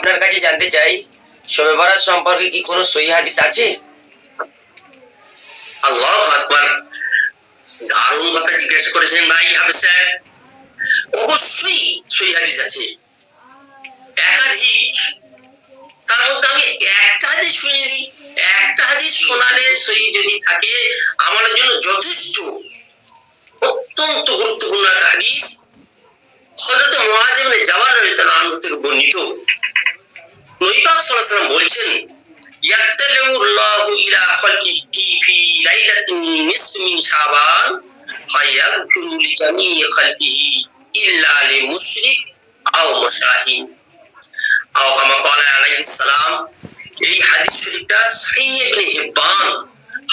আপনার কাছে জানতে চাই, শবে বরাত সম্পর্কে কি কোনো সহিহ হাদিস আছে? আল্লাহু আকবার, দারুণ কথা জিজ্ঞেস করেছেন ভাই হাফেজ সাহেব। অবশ্যই সহিহ হাদিস আছে, একাধিক। তার মধ্যে আমি একটা হাদিস শুনে দিই। একটা হাদিস শোনালে সহিহ যদি থাকে আমার জন্য যথেষ্ট, অত্যন্ত গুরুত্বপূর্ণ একটা হাদিস। হযরত মুআয ইবনে জাবাল রাদিয়াল্লাহু আনহু থেকে বর্ণিত, নবী পাক সাল্লাল্লাহু আলাইহি ওয়াসাল্লাম বলছেন, ইয়াত্তালিউল্লাহু ইলা খালকিহি ফি লাইলাতিন নিসফি মিন শাবান ফায়াগফিরু লিজামিই খালকিহি ইল্লা লিমুশরিক আও মুশাহিন আও কামা ক্বালা আলাইহিস সালাম। এই হাদিস শরীফটা সহিহ ইবনে হিব্বান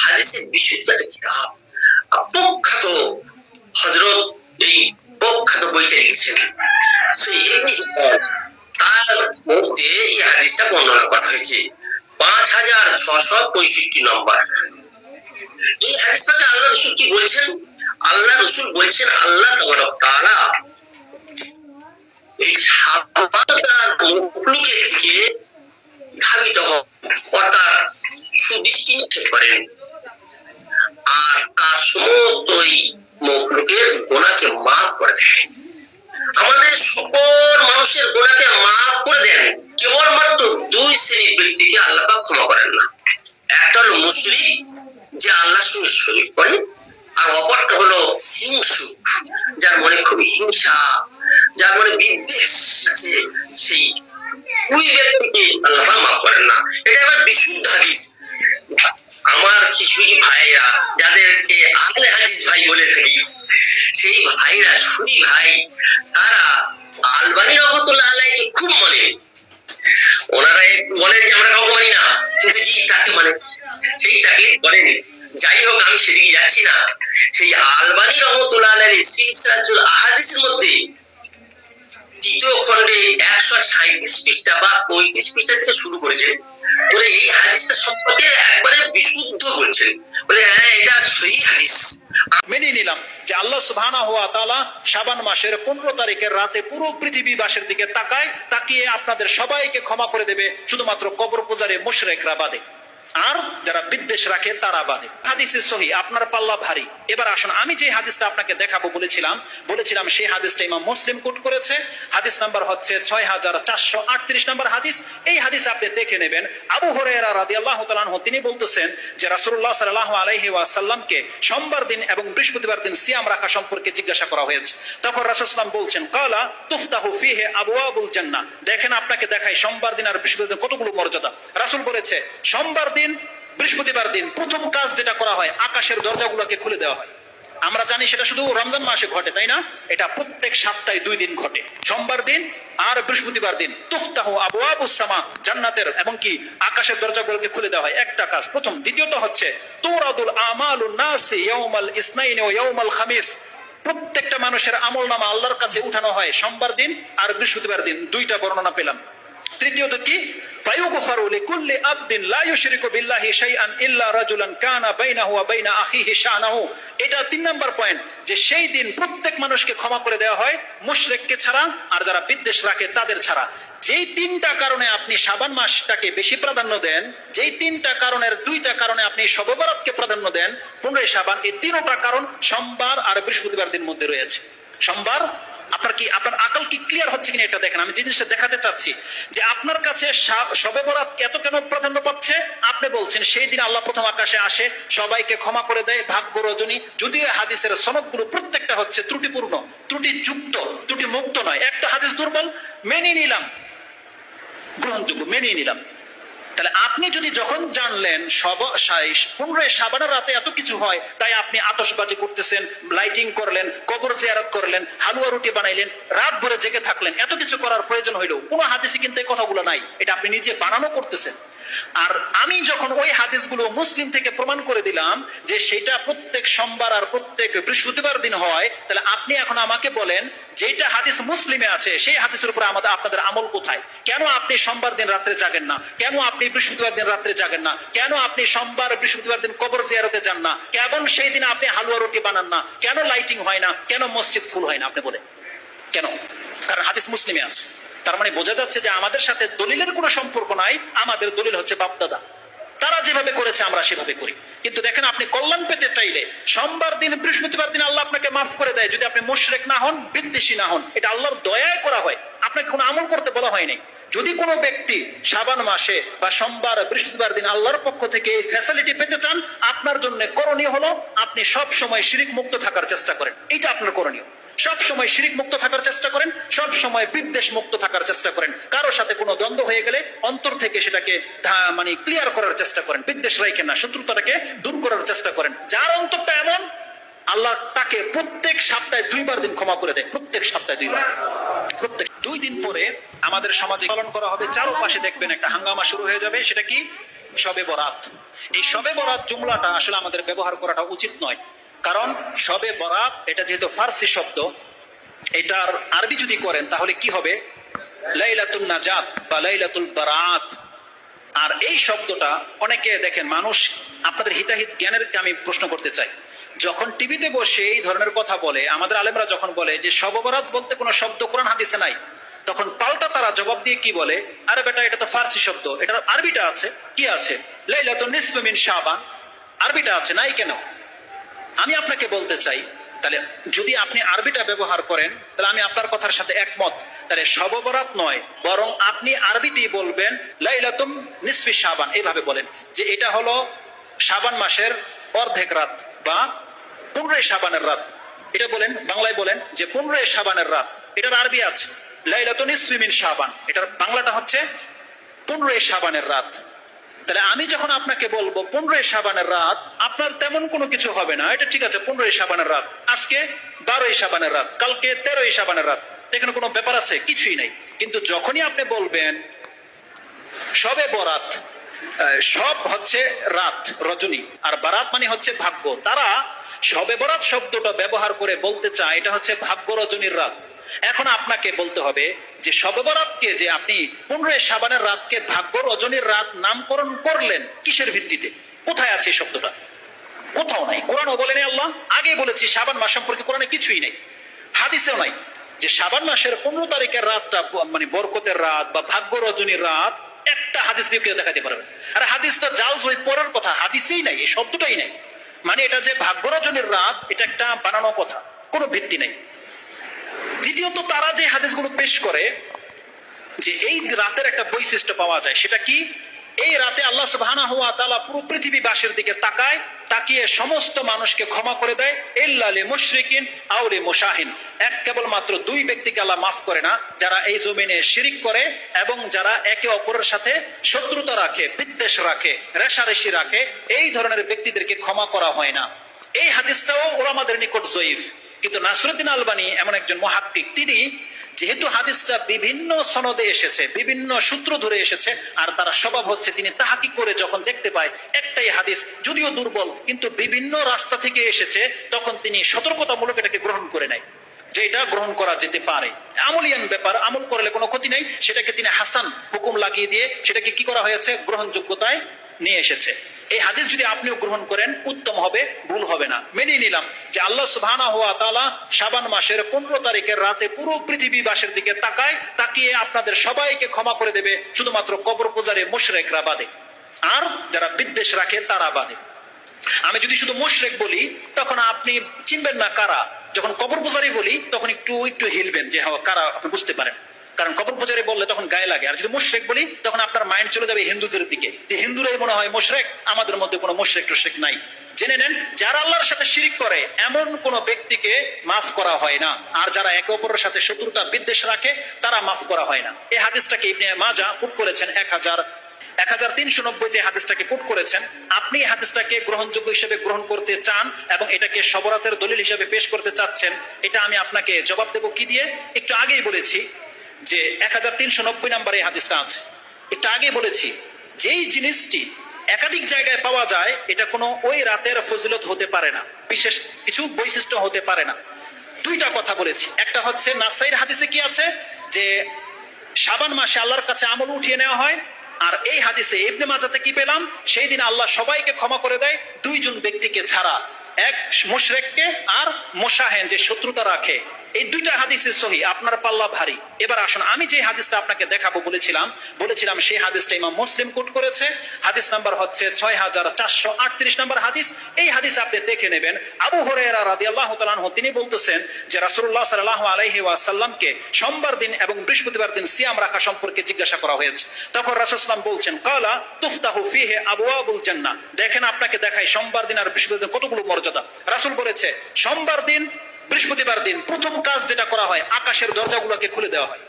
হাদিসের বিশুদ্ধ একটা কিতাব, প্রখ্যাত হযরত এই প্রখ্যাত বইটা লিখেছেন সহিহ ইবনে হিব্বান। তার মধ্যে এই হাদিসটা বর্ণনা করা হয়েছে 5665 নম্বর। এই হাদিসটাতে আল্লাহ রাসূল কি বলছেন? আল্লাহ রাসূল বলছেন, আল্লাহ তাআলা এই সাবাতার মখলুকের দিকে ধাবিত হন, অর্থাৎ সুদৃষ্টি নিক্ষেপ করেন, আর তার সমস্ত এই মখলুকের গুনাহকে মাফ করে দেয়। আমাদের সকল মানুষের গুনাহকে মাফ করে দেন, কেবলমাত্র দুই শ্রেণীর ব্যক্তিকে আল্লাহ পাক ক্ষমা করেন না। একটা হলো মুশরিক, যে আল্লাহর সঙ্গে শরীক করে, আর অপরটা হলো হিংসুক, যার মনে খুব হিংসা, যার মনে বিদ্বেষ আছে, সেই ওই ব্যক্তিকে আল্লাহ পাক মাফ করেন না। এটা আমার বিশুদ্ধ হাদিস। আমার কিছু কিছু ভাইরা, যাদেরকে আহলে হাদিস ভাই বলে থাকি, সেই ভাইরা, সুরি ভাই, তারা আলবানী রহমাতুল্লাহ আলাইহিকে খুব মানে। ওনারা বলেন যে আমরা কাউকে মানি না, কিন্তু জি তাকে মানে, সেই তাকলিদ করেন। যাই হোক, আমি সেদিকে যাচ্ছি না। সেই আলবানী রহমাতুল্লাহ আলাইহির সিলসিলাতুল আহাদিসের মধ্যে তৃতীয় খণ্ডে 137 পৃষ্ঠা বা 35 পৃষ্ঠা থেকে শুরু করেছেন, বলে এই হাদিসটা সম্পর্কে একবারে বিশুদ্ধ বলছেন, বলে হ্যাঁ এটা সহিহ হাদিস। মেনে নিলাম যে আল্লাহ সুবহানাহু ওয়া তাআলা শাবান মাসের 15 তারিখের রাতে পুরো পৃথিবীবাসীর দিকে তাকিয়ে আপনাদের সবাইকে ক্ষমা করে দেবে, শুধুমাত্র কবর পূজারী মুশরিকরা বাদে, আর যারা বিদ্বেষ রাখে তারা বাদে। হাদিসে সহিহ, আপনার পাল্লা ভারী। এবার আসুন, আমি যে হাদিসটা আপনাকে দেখাবো বলেছিলাম সেই হাদিসটা ইমাম মুসলিম কোট করেছে। হাদিস নাম্বার হচ্ছে 6438 নম্বর হাদিস। এই হাদিস আপনি দেখে নেবেন। আবু হুরায়রা রাদিয়াল্লাহু তাআলা আনহু তিনি বলতেছেন যে রাসূলুল্লাহ সাল্লাল্লাহু আলাইহি ওয়াসাল্লামকে সোমবার দিন এবং বৃহস্পতিবার দিন সিয়াম রাখা সম্পর্কে জিজ্ঞাসা করা হয়েছে। তখন রাসূল সাল্লাল্লাহু আলাইহি ওয়াসাল্লাম বলছেন, কালা তুফতাহু ফিহি আবওয়াবুল জান্নাহ। দেখেন, আপনাকে দেখাই সোমবার দিন আর বৃহস্পতিবার দিন কতগুলো মর্যাদা। রাসূল বলেছে, সোমবার দিন বৃহস্পতিবার দিন প্রথম কাজ যেটা করা হয়, আকাশের দরজাগুলোকে খুলে দেওয়া হয়। আমরা জানি সেটা শুধু রমজান মাসে ঘটে, তাই না? এটা প্রত্যেক সপ্তাহে 2 দিন ঘটে, সোমবার দিন আর বৃহস্পতিবার দিন। তুফতাহু আবওয়াবুস সামা, জান্নাতের এবং কি আকাশের দরজাগুলোকে খুলে দেওয়া হয়। একটা কাজ প্রথম। দ্বিতীয়ত হচ্ছে তুরাদুল আমালুন নাসি ইয়াউমাল ইসনাইন ওয়া ইয়াউমাল খামিস। প্রত্যেকটা মানুষের আমলনামা আল্লাহর কাছে উঠানো হয় সোমবার দিন আর বৃহস্পতিবার দিন। 2টা বর্ণনা পেলাম। তৃতীয়ত কি? ফায়ুগফারু লিকুল্লি আবদিন লা ইউশরিকু বিল্লাহি শাইআন ইল্লা রাজুলান কানা বাইনাহু ওয়া বাইনা আখিহি শানাহু। এটা 3 নাম্বার পয়েন্ট, যে সেই দিন প্রত্যেক মানুষকে ক্ষমা করে দেওয়া হয়, মুশরিককে ছাড়া আর যারা বিদ্বেষ রাখে তাদের ছাড়া। যেই 3টা কারণে আপনি শাবান মাসটাকে বেশি প্রাধান্য দেন, যেই 3টা কারণের 2টা কারণে আপনি শবে বরাতকে প্রাধান্য দেন, 15 শাবান, এই 3টা কারণ সোমবার আর বৃহস্পতিবার দিন মধ্যে রয়েছে। সোমবার আপনার আকল কি ক্লিয়ার হচ্ছে কিনা এটা দেখেন। আমি যে জিনিসটা দেখাতে চাচ্ছি, যে আপনার কাছে শবে বরাত এত কেন প্রাধান্য পাচ্ছে? আপনি বলছেন সেই দিন আল্লাহ প্রথম আকাশে আসে, সবাইকে ক্ষমা করে দেয়, ভাগ্য রজনী। যদিও হাদিসের সনদগুলো প্রত্যেকটা হচ্ছে ত্রুটিপূর্ণ, ত্রুটিযুক্ত, ত্রুটি মুক্ত নয়। একটা হাদিস দুর্বল, মেনে নিলাম, গ্রহণযোগ্য, মেনে নিলাম। তাহলে আপনি যদি যখন জানলেন 15 শাবানের রাতে এত কিছু হয়, তাই আপনি আতশবাজি করতেছেন, লাইটিং করলেন, কবর জিয়ারত করলেন, হালুয়া রুটি বানাইলেন, রাত ভরে জেগে থাকলেন, এত কিছু করার প্রয়োজন হইল? কোনো হাদিসে কিন্তু এই কথাগুলো নাই, এটা আপনি নিজে বানানো করতেছেন। আর আমি যখন ওই হাদিসগুলো মুসলিম থেকে প্রমাণ করে দিলাম যে সেটা প্রত্যেক সোমবার আর প্রত্যেক বৃহস্পতিবার দিন হয়, তাহলে আপনি এখন আমাকে বলেন যেটা হাদিস মুসলিমে আছে সেই হাদিসের উপর আপনাদের আমল কোথায়? কেন আপনি সোমবার দিন রাত্রে জাগেন না? কেন আপনি বৃহস্পতিবার দিন রাত্রে জাগেন না? কেন আপনি সোমবার বৃহস্পতিবার দিন কবর জিয়ারতে যান না? কেমন সেই দিন আপনি হালুয়া রুটি বানান না? কেন লাইটিং হয় না? কেন মসজিদ ফুল হয় না? আপনি বলেন কেন? কারণ হাদিস মুসলিমে আছে। তার মানে বোঝা যাচ্ছে যে আমাদের সাথে দলিলের কোনো সম্পর্ক নাই, আমাদের দলিল হচ্ছে বাপদাদা। তারা যেভাবে করেছে আমরা সেভাবে করি। কিন্তু দেখেন, আপনি কল্যাণ পেতে চাইলে সোমবার দিন, বৃহস্পতিবার দিন আল্লাহ আপনাকে মাফ করে দেয়, যদি আপনি মুশরিক না হন, বিদ্বেষী না হন। এটা আল্লাহর দয়ায় করা হয়, আপনাকে কোনো আমল করতে বলা হয়নি। যদি কোনো ব্যক্তি শাবান মাসে বা সোমবার বৃহস্পতিবার দিন আল্লাহর পক্ষ থেকে এই ফ্যাসিলিটি পেতে চান, আপনার জন্য করণীয় হলো আপনি সব সময় শিরিক মুক্ত থাকার চেষ্টা করেন। এটা আপনার করণীয়। সব সময় শিরিক মুক্ত থাকার চেষ্টা করেন, সব সময় বিদ্বেষ মুক্ত থাকার চেষ্টা করেন। কারোর সাথে কোনো দ্বন্দ্ব হয়ে গেলে অন্তর থেকে সেটাকে মানে ক্লিয়ার করার চেষ্টা করেন, বিদ্বেষ রাখেন না, শত্রুতাটাকে দূর করার চেষ্টা করেন। যার অন্তরটা এমন, আল্লাহ তাকে প্রত্যেক সপ্তাহে 2 বার দিন ক্ষমা করে দেয়, প্রত্যেক সপ্তাহে 2 বার। প্রত্যেক 2 দিন পরে আমাদের সমাজে পালন করা হবে, চারপাশে দেখবেন একটা হাঙ্গামা শুরু হয়ে যাবে। সেটা কি? শবে বরাত। এই শবে বরাত জুমলাটা আসলে আমাদের ব্যবহার করাটা উচিত নয়, কারণ শবে বরাত এটা যেহেতু ফার্সি শব্দ, এটার আরবি যদি করেন তাহলে কি হবে? লাইলাতুন নাজাত বা লাইলাতুল বারাত। আর এই শব্দটা অনেকে দেখেন, মানুষ, আপনাদের হিতাহিত জ্ঞানের আমি প্রশ্ন করতে চাই, যখন টিভিতে বসে এই ধরনের কথা বলে, আমাদের আলেমরা যখন বলে যে শবে বরাত বলতে কোনো শব্দ কোরআন হাদিসে নাই, তখন পাল্টা তারা জবাব দিয়ে কি বলে? আরে বেটা, এটা তো ফার্সি শব্দ, এটার আরবিটা আছে। কি আছে? লাইলাতুন নিসফু মিন শাবান, আরবিটা আছে, নাই কেন? আমি আপনাকে বলতে চাই, তাহলে যদি আপনি আরবিটা ব্যবহার করেন, তাহলে আমি আপনার কথার সাথে একমত। তাহলে শবে বরাত নয়, বরং আপনি আরবিতেই বলবেন লাইলাতুম নিসফি শাবান। এইভাবে বলেন যে এটা হলো শাবান মাসের অর্ধেক রাত বা 15 শাবানের রাত। এটা বলেন, বাংলায় বলেন যে 15 শাবানের রাত। এটার আরবি আছে লাইলাতুন নিসফি মিন শাবান, এটার বাংলাটা হচ্ছে 15 শাবানের রাত। তাহলে আমি যখন আপনাকে বলবো 15 শাবানের রাত, আপনার তেমন কোনো কিছু হবে না। এটা ঠিক আছে, 15 শাবানের রাত, আজকে 12 শাবানের রাত, কালকে 13 শাবানের রাত, এখানে কোনো ব্যাপার আছে? কিছুই নাই। কিন্তু যখনই আপনি বলবেন শবে বরাত, সব হচ্ছে রাত, রজনী, আর বারাত মানে হচ্ছে ভাগ্য, তারা শবে বরাত শব্দটা ব্যবহার করে বলতে চায় এটা হচ্ছে ভাগ্য রজনীর রাত। এখন আপনাকে বলতে হবে যে শবে বরাতকে যে আপনি 15 শাবানের রাতকে ভাগ্য রজনীর রাত নামকরণ করলেন কিসের ভিত্তিতে? কোথায় আছে এই শব্দটা? কোথাও নাই। কোরআনও বলেনি আল্লাহ। আগে বলেছি শাবান মাস সম্পর্কে কোরআনে কিছুই নেই, হাদিসেও নাই যে শাবান মাসের 15 তারিখের রাতটা মানে বরকতের রাত বা ভাগ্য রজনীর রাত। একটা হাদিস দিয়ে কেউ দেখাতে পারবে? আরে হাদিস তো জাল জয় পড়ার কথা, হাদিসেই নাই, এই শব্দটাই নাই। মানে এটা যে ভাগ্য রজনীর রাত, এটা একটা বানানো কথা, কোনো ভিত্তি নেই। দ্বিতীয়ত, তারা যে হাদিসগুলো পেশ করে যে এই রাতের একটা বৈশিষ্ট্য পাওয়া যায়, সেটা কি? এই রাতে আল্লাহ সুবহানাহু ওয়া তাআলা পুরো পৃথিবীবাসীর দিকে তাকায়, তাকিয়ে সমস্ত মানুষকে ক্ষমা করে দেয়। ইল্লা লিল মুশরিকিন আও লিল মুশাহিন, এক কেবলমাত্র 2 ব্যক্তিকে আল্লাহ মাফ করে না, যারা এই জমিনে শিরিক করে এবং যারা একে অপরের সাথে শত্রুতা রাখে, বিদ্বেষ রাখে, রেষারেষি রাখে, এই ধরনের ব্যক্তিদেরকে ক্ষমা করা হয় না। এই হাদিসটাও ওলামাদের নিকট জয়ীফ। কিন্তু নাসরুদ্দিন আলবানী এমন একজন মুহাক্কিক, তিনি যেহেতু হাদিসটা বিভিন্ন সনদে এসেছে, বিভিন্ন সূত্র ধরে এসেছে, আর তারা স্বভাব হচ্ছে তিনি তাহাকিক করে যখন দেখতে পায় একটাই হাদিস যদিও দুর্বল কিন্তু বিভিন্ন রাস্তা থেকে এসেছে, তখন তিনি সতর্কতামূলক এটাকে গ্রহণ করে নেয় যে এটা গ্রহণ করা যেতে পারে, আমলিয়ান ব্যাপার, আমল করলে কোনো ক্ষতি নেই। সেটাকে তিনি হাসান হুকুম লাগিয়ে দিয়ে সেটাকে কি করা হয়েছে? গ্রহণযোগ্যতায় নিয়ে এসেছে। এই হাদিস যদি আপনিও গ্রহণ করেন উত্তম হবে, ভুল হবে না। মেনে নিলাম যে আল্লাহ সুবহানাহু ওয়া তাআলা শাবান মাসের 15 তারিখের রাতে পুরো পৃথিবীবাসীর দিকে তাকায়, তাকিয়ে আপনাদের সবাইকে ক্ষমা করে দেবে, শুধুমাত্র কবর পূজারী মুশরিকরা বাদে, আর যারা বিদ্বেষ রাখে তারা বাদে। আমি যদি শুধু মুশরিক বলি তখন আপনি চিনবেন না কারা, যখন কবর পূজারী বলি তখন একটু হিলবেন যে হ্যাঁ কারা, আপনি বুঝতে পারেন। কারণ কবর পূজারী বললে তখন গায়ে লাগে। আর যদি মুশরিক বলি তখন আপনার মাইন্ড চলে যাবে হিন্দুদের দিকে, যে হিন্দুরাই মনে হয় মুশরিক, আমাদের মধ্যে কোনো মুশরিক টুশরিক নাই। জেনে নেন, যারা আল্লাহর সাথে শিরিক করে এমন কোন ব্যক্তিকে মাফ করা হয় না, আর যারা একে অপরের সাথে শত্রুতা বিদ্বেষ রাখে তারা মাফ করা হয় না। এই হাদিসটাকে ইবনে মাজাহ কোট করেছেন 1390 হাদিসটাকে কোট করেছেন। আপনি হাদিসটাকে গ্রহণযোগ্য হিসেবে গ্রহণ করতে চান এবং এটাকে শবরাতের দলিল হিসেবে পেশ করতে চাচ্ছেন, এটা আমি আপনাকে জবাব দেব কি দিয়ে? একটু আগেই বলেছি যে 1390 নম্বরে এই হাদিসটা আছে। একটু আগে বলেছি যেই জিনিসটি একাধিক জায়গায় পাওয়া যায় এটা কোনো ওই রাতের ফজিলত হতে পারে না, বিশেষ কিছু বৈশিষ্ট্য হতে পারে না। 2টা কথা বলেছি। একটা হচ্ছে নাসাইর হাদিসে কি আছে যে শাবান মাসে আল্লাহর কাছে আমল উঠিয়ে নেওয়া হয়, আর এই হাদিসে ইবনে মাজাহতে কি পেলাম? সেই দিন আল্লাহ সবাইকে ক্ষমা করে দেয় 2 জন ব্যক্তিকে ছাড়া, এক মুশরিককে আর মুশাহিন যে শত্রুতা রাখে, এই দুইটা হাদিসই সহি, আপনার পাল্লা ভারী। এবার আসুন, আমি যে হাদিসটা আপনাকে দেখাবো বলেছিলাম সেই হাদিসটা ইমাম মুসলিম কোট করেছে। হাদিস নাম্বার হচ্ছে 6438 নম্বর হাদিস। এই হাদিস আপনি দেখে নেবেন। আবু হুরায়রা রাদিয়াল্লাহু তাআলা আনহু তিনি বলতেছেন যে রাসূলুল্লাহ সাল্লাল্লাহু আলাইহি ওয়াসাল্লামকে সোমবার দিন এবং বৃহস্পতিবার দিন সিয়াম রাখা সম্পর্কে জিজ্ঞাসা করা হয়েছে। তখন রাসূল সাল্লাল্লাহু আলাইহি ওয়াসাল্লাম বলছেন, কালা তুফতাহু ফিহি আবওয়াবুল জান্নাহ। দেখেন আপনাকে দেখাই সোমবার দিন আর বৃহস্পতিবার দিন কতগুলো মর্যাদা। রাসূল বলেছে সোমবার দিন বৃহস্পতিবার দিন প্রথম কাজ যেটা করা হয়, আকাশের দরজাগুলোকে খুলে দেওয়া হয়।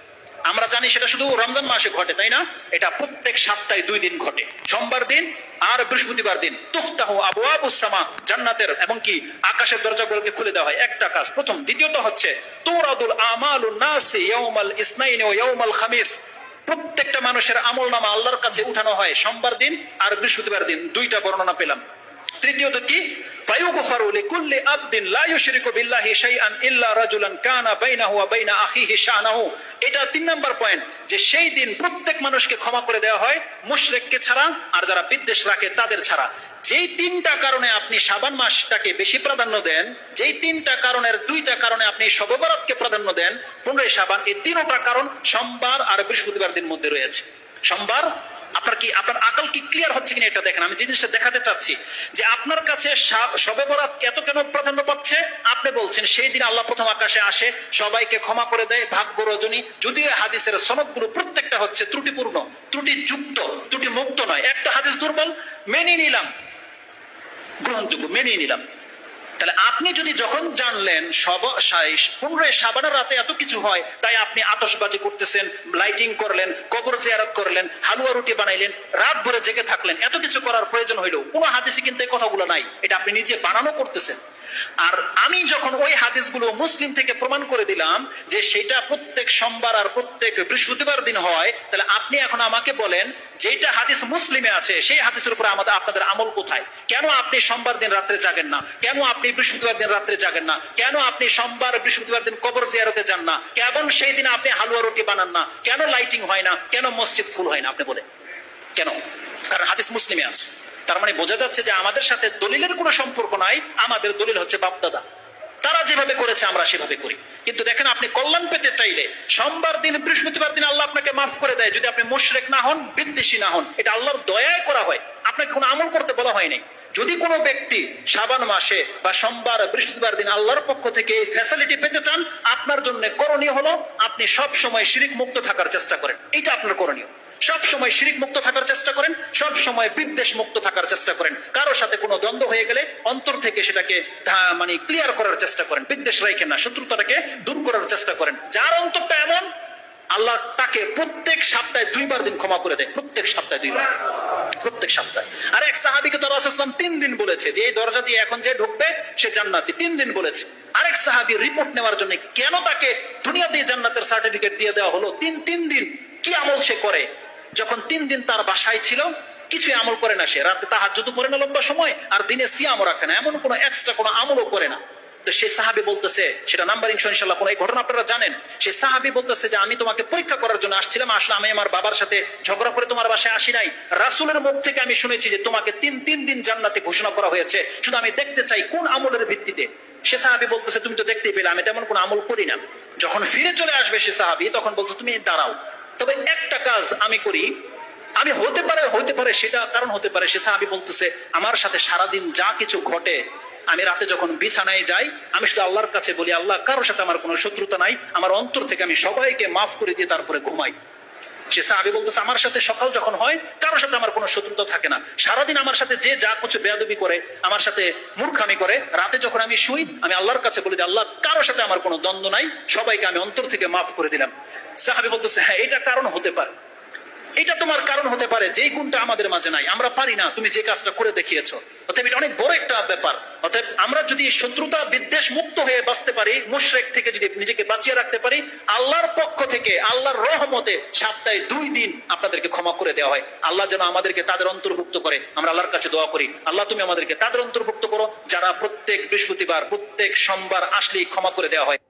আমরা জানি সেটা শুধু রমজান মাসে ঘটে, তাই না? এটা প্রত্যেক সপ্তাহে 2 দিন ঘটে, সোমবার দিন আর বৃহস্পতিবার দিন। তুফতাহু আবওয়াবুস সামা, জান্নাতের এবং কি আকাশের দরজাগুলোকে খুলে দেওয়া হয়। একটা কাজ প্রথম। দ্বিতীয়ত হচ্ছে তুরাদুল আমালুন নাসি ইয়াউমাল ইসনাইন ওয়া ইয়াউমাল খামিস। প্রত্যেকটা মানুষের আমলনামা আল্লাহর কাছে উঠানো হয় সোমবার দিন আর বৃহস্পতিবার দিন। দুইটা বর্ণনা পেলাম। তৃতীয়ত কি? ফায়ুগফারু লিকুল্লি আবদিন লা ইউশরিকু বিল্লাহি শাইআন ইল্লা রাজুলান কানা বাইনাহু ওয়া বাইনা আখিহি শানাহু। এটা 3 নাম্বার পয়েন্ট, যে সেই দিন প্রত্যেক মানুষকে ক্ষমা করে দেওয়া হয়, মুশরিককে ছাড়া আর যারা বিদ্বেষ রাখে তাদের ছাড়া। যেই 3টা কারণে আপনি শাবান মাসটাকে বেশি প্রাধান্য দেন, যেই 3টা কারণের 2টা কারণে আপনি শবে বরাতকে প্রাধান্য দেন, 15 শাবান, এই 3টা কারণ সোমবার আর বৃহস্পতিবার দিন মধ্যে রয়েছে। সোমবার আপনার আকল কি ক্লিয়ার হচ্ছে কিনা এটা দেখেন। আমি যে জিনিসটা দেখাতে চাচ্ছি যে আপনার কাছে শবে বরাত এত কেন প্রাধান্য পাচ্ছে। আপনি বলছেন সেই দিন আল্লাহ প্রথম আকাশে আসে, সবাইকে ক্ষমা করে দেয়, ভাগ্য রজনী। যদিও হাদিসের সনদগুলো প্রত্যেকটা হচ্ছে ত্রুটিপূর্ণ, ত্রুটিযুক্ত, ত্রুটি মুক্ত নয়। একটা হাদিস দুর্বল, মেনে নিলাম, গ্রহণযোগ্য, মেনে নিলাম। তাহলে আপনি যদি যখন জানলেন 15 শাবানের রাতে এত কিছু হয়, তাই আপনি আতশবাজি করতেছেন, লাইটিং করলেন, কবর জিয়ারত করলেন, হালুয়া রুটি বানাইলেন, রাত ভরে জেগে থাকলেন, এত কিছু করার প্রয়োজন হইল কোনো হাদিসে কিন্তু এই কথাগুলো নাই। এটা আপনি নিজে বানানো করতেছেন। আর আমি যখন ওই হাদিসগুলো মুসলিম থেকে প্রমাণ করে দিলাম যে সেটা প্রত্যেক সোমবার আর প্রত্যেক বৃহস্পতিবার দিন হয়, তাহলে আপনি এখন আমাকে বলেন যেটা হাদিস মুসলিমে আছে সেই হাদিসের উপর আপনাদের আমল কোথায়? কেন আপনি সোমবার দিন রাত্রে জাগেন না? কেন আপনি বৃহস্পতিবার দিন রাত্রে জাগেন না? কেন আপনি সোমবার বৃহস্পতিবার দিন কবর জিয়ারতে যান না? কেমন সেই দিন আপনি হালুয়া রুটি বানান না? কেন লাইটিং হয় না? কেন মসজিদ ফুল হয় না? আপনি বলেন কেন? কারণ হাদিস মুসলিমে আছে। তার মানে বোঝা যাচ্ছে যে আমাদের সাথে দলিলের কোনো সম্পর্ক নাই। আমাদের দলিল হচ্ছে বাপদাদা, তারা যেভাবে করেছে আমরা সেভাবে করি। কিন্তু দেখেন, আপনি কল্যাণ পেতে চাইলে সোমবার দিন বৃহস্পতিবার দিন আল্লাহ আপনাকে মাফ করে দেয়, যদি আপনি মুশরিক না হন, বিদ্বেষী না হন। এটা আল্লাহর দয়ায় করা হয়, আপনাকে কোনো আমল করতে বলা হয়নি। যদি কোনো ব্যক্তি শাবান মাসে বা সোমবার বৃহস্পতিবার দিন আল্লাহর পক্ষ থেকে এই ফ্যাসিলিটি পেতে চান, আপনার জন্য করণীয় হলো আপনি সব সময় শিরিক মুক্ত থাকার চেষ্টা করেন। এটা আপনার করণীয়। সব সময় শিরিক মুক্ত থাকার চেষ্টা করেন, সব সময় বিদ্বেষ মুক্ত থাকার চেষ্টা করেন। কারোর সাথে কোনো দ্বন্দ্ব হয়ে গেলে অন্তর থেকে সেটাকে মানে ক্লিয়ার করার চেষ্টা করেন, বিদ্বেষ রাখেন না, শত্রুতাটাকে দূর করার চেষ্টা করেন। যার অন্তরটা এমন, আল্লাহ তাকে প্রত্যেক সপ্তাহে 2 বার দিন ক্ষমা করে দেয়, প্রত্যেক সপ্তাহে 2 বার, প্রত্যেক সপ্তাহে। আর এক সাহাবীকে তো রাসূল সাল্লাল্লাহু আলাইহি ওয়াসাল্লাম 3 দিন বলেছে যে এই দরজা দিয়ে এখন যে ঢুকবে সে জান্নাতি, 3 দিন বলেছে। আরেক সাহাবী রিপোর্ট নেওয়ার জন্য কেন তাকে দুনিয়াতে জান্নাতের সার্টিফিকেট দিয়ে দেওয়া হলো? 3 দিন কি আমল সে করে? যখন 3 দিন তার বাসায় ছিল, কিছু আমল করে না সে, রাতে তাহাজ্জুদ পড়ে না লম্বা সময়, আর দিনে সিয়ামও রাখে না, এমন কোনো এক্সট্রা কোনো আমলও করে না। তো সেই সাহাবী বলতেছে, সেটা নাম্বারিং ইনশাআল্লাহ কোন এই ঘটনা আপনারা জানেন, সেই সাহাবী বলতেছে যে আমি তোমাকে পরীক্ষা করার জন্য আসছিলাম, আসলে আমি আমার বাবার সাথে ঝগড়া করে তোমার বাসায় আসি নাই। রাসূলের মুখ থেকে আমি শুনেছি যে তোমাকে 3 দিন জান্নাতে ঘোষণা করা হয়েছে, শুধু আমি দেখতে চাই কোন আমলের ভিত্তিতে। সে সাহাবী বলতেছে তুমি তো দেখতেই পেলে আমি তেমন কোনো আমল করি না। যখন ফিরে চলে আসবে সে সাহাবী, তখন বলছে তুমি দাঁড়াও, তবে একটা কাজ আমি করি, আমি হতে পারে সেটা কারণ হতে পারে। সে সাহাবী বলতেছে আমার সাথে সারাদিন যা কিছু ঘটে, আমি রাতে যখন বিছানায় যাই আমি শুধু আল্লাহর কাছে বলি, আল্লাহ কারোর সাথে আমার কোনো শত্রুতা নাই, আমার অন্তর থেকে আমি সবাইকে মাফ করে দিয়ে তারপরে ঘুমাই। সে সাহাবী বলতেছে আমার সাথে সকাল যখন হয় কারোর সাথে আমার কোনো শত্রুতা থাকে না, সারাদিন আমার সাথে যে যা কিছু বেয়াদবি করে, আমার সাথে মূর্খামি করে, রাতে যখন আমি শুই আমি আল্লাহর কাছে বলি যে আল্লাহ কারোর সাথে আমার কোনো দ্বন্দ্ব নাই, সবাইকে আমি অন্তর থেকে মাফ করে দিলাম। সাহাবী বলতেছে হ্যাঁ, এটা কারণ হতে পারে, এটা তোমার কারণ হতে পারে, যেই গুণটা আমাদের মাঝে নাই, আমরা পারি না, তুমি যে কাজটা করে দেখিয়েছো। অতএব এটা অনেক বড় একটা ব্যাপার। অতএব আমরা যদি শত্রুতা বিদ্বেষ মুক্ত হয়ে বাঁচতে পারি, মুশরিক থেকে যদি নিজেকে বাঁচিয়ে রাখতে পারি, আল্লাহর পক্ষ থেকে আল্লাহর রহমতে সপ্তাহে 2 দিন আপনাদেরকে ক্ষমা করে দেওয়া হয়। আল্লাহ যেন আমাদেরকে তাদের অন্তর্ভুক্ত করে, আমরা আল্লাহর কাছে দোয়া করি, আল্লাহ তুমি আমাদেরকে তাদের অন্তর্ভুক্ত করো যারা প্রত্যেক বৃহস্পতিবার প্রত্যেক সোমবার আসলেই ক্ষমা করে দেওয়া হয়।